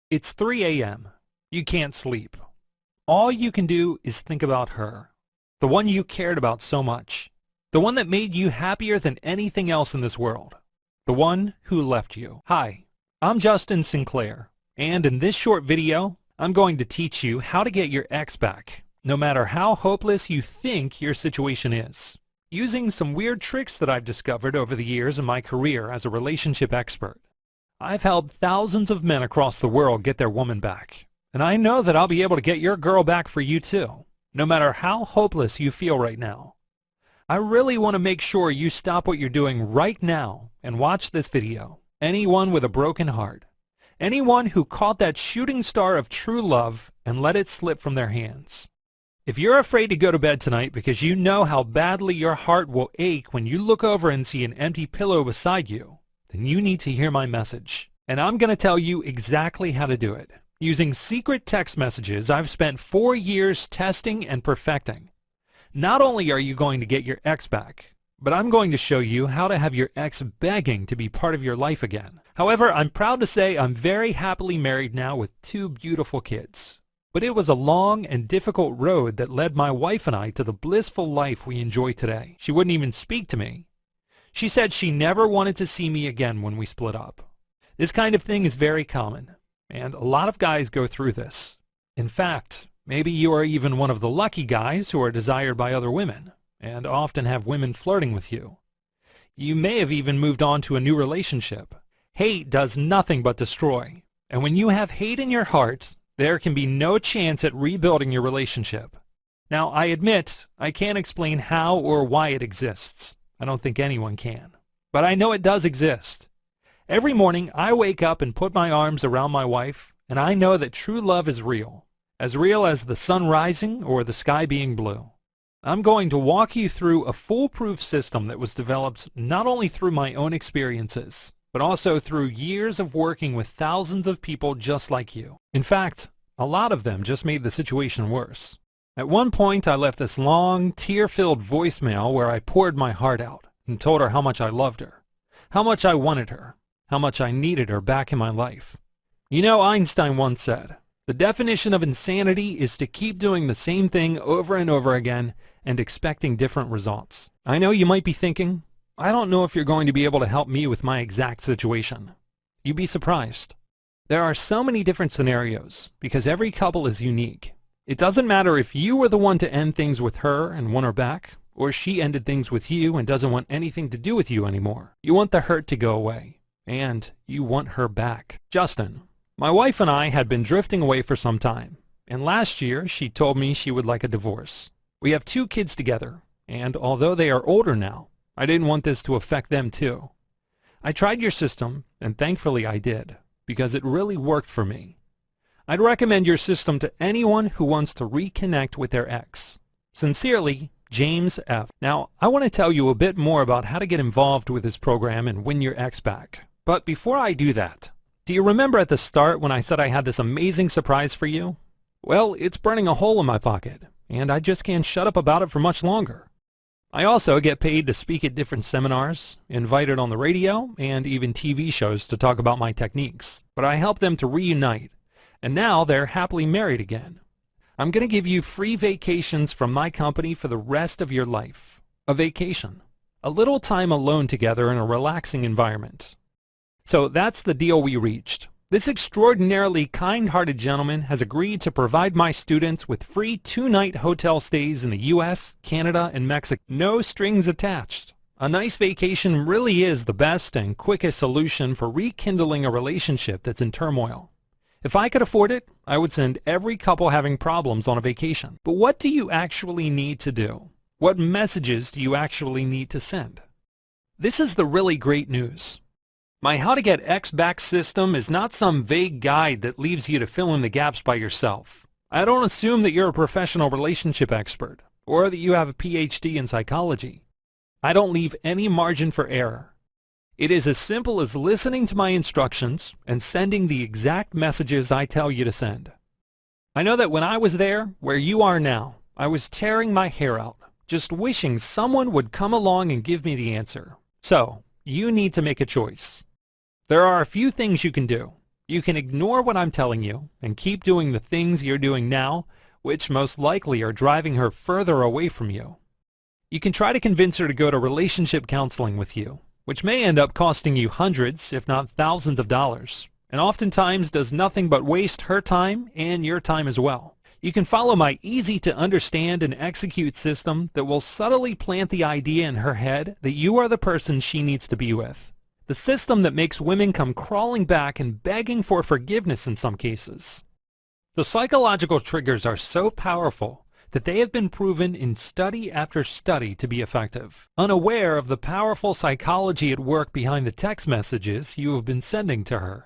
It's 3 a.m. You can't sleep. All you can do is think about her, the one you cared about so much, the one that made you happier than anything else in this world, the one who left you. Hi, I'm Justin Sinclair, and in this short video, I'm going to teach you how to get your ex back, no matter how hopeless you think your situation is, using some weird tricks that I've discovered over the years in my career as a relationship expert. I've helped thousands of men across the world get their woman back, and I know that I'll be able to get your girl back for you too, no matter how hopeless you feel right now. I really want to make sure you stop what you're doing right now and watch this video. Anyone with a broken heart, anyone who caught that shooting star of true love and let it slip from their hands. If you're afraid to go to bed tonight because you know how badly your heart will ache when you look over and see an empty pillow beside you, then you need to hear my message. And I'm going to tell you exactly how to do it, using secret text messages I've spent 4 years testing and perfecting. Not only are you going to get your ex back, but I'm going to show you how to have your ex begging to be part of your life again. However, I'm proud to say I'm very happily married now with 2 beautiful kids. But it was a long and difficult road that led my wife and I to the blissful life we enjoy today. She wouldn't even speak to me. She said she never wanted to see me again when we split up. This kind of thing is very common, and a lot of guys go through this. In fact, maybe you are even one of the lucky guys who are desired by other women, and often have women flirting with you. You may have even moved on to a new relationship. Hate does nothing but destroy, and when you have hate in your heart, there can be no chance at rebuilding your relationship. Now, I admit I can't explain how or why it exists. I don't think anyone can. But I know it does exist. Every morning I wake up and put my arms around my wife, and I know that true love is real as the sun rising or the sky being blue. I'm going to walk you through a foolproof system that was developed not only through my own experiences, but also through years of working with thousands of people just like you. In fact, a lot of them just made the situation worse. At one point, I left this long, tear-filled voicemail where I poured my heart out and told her how much I loved her, how much I wanted her, how much I needed her back in my life. You know, Einstein once said, the definition of insanity is to keep doing the same thing over and over again and expecting different results. I know you might be thinking, I don't know if you're going to be able to help me with my exact situation. You'd be surprised. There are so many different scenarios because every couple is unique. It doesn't matter if you were the one to end things with her and won her back, or she ended things with you and doesn't want anything to do with you anymore. You want the hurt to go away, and you want her back. Justin, my wife and I had been drifting away for some time, and last year she told me she would like a divorce. We have 2 kids together, and although they are older now, I didn't want this to affect them too. I tried your system, and thankfully I did, because it really worked for me. I'd recommend your system to anyone who wants to reconnect with their ex. Sincerely, James F. Now, I want to tell you a bit more about how to get involved with this program and win your ex back. But before I do that, do you remember at the start when I said I had this amazing surprise for you? Well, it's burning a hole in my pocket, and I just can't shut up about it for much longer. I also get paid to speak at different seminars, invited on the radio, and even TV shows to talk about my techniques. But I help them to reunite, and now they're happily married again. I'm going to give you free vacations from my company for the rest of your life. A vacation. A little time alone together in a relaxing environment. So that's the deal we reached. This extraordinarily kind-hearted gentleman has agreed to provide my students with free 2-night hotel stays in the U.S., Canada, and Mexico. No strings attached. A nice vacation really is the best and quickest solution for rekindling a relationship that's in turmoil. If I could afford it, I would send every couple having problems on a vacation. But what do you actually need to do? What messages do you actually need to send? This is the really great news. My How to Get Ex Back system is not some vague guide that leaves you to fill in the gaps by yourself. I don't assume that you're a professional relationship expert or that you have a PhD in psychology. I don't leave any margin for error. It is as simple as listening to my instructions and sending the exact messages I tell you to send. I know that when I was there, where you are now, I was tearing my hair out, just wishing someone would come along and give me the answer. So, you need to make a choice. There are a few things you can do. You can ignore what I'm telling you and keep doing the things you're doing now, which most likely are driving her further away from you. You can try to convince her to go to relationship counseling with you, which may end up costing you hundreds, if not thousands of dollars, and oftentimes does nothing but waste her time and your time as well. You can follow my easy-to-understand and execute system that will subtly plant the idea in her head that you are the person she needs to be with. The system that makes women come crawling back and begging for forgiveness in some cases. The psychological triggers are so powerful that they have been proven in study after study to be effective, unaware of the powerful psychology at work behind the text messages you have been sending to her.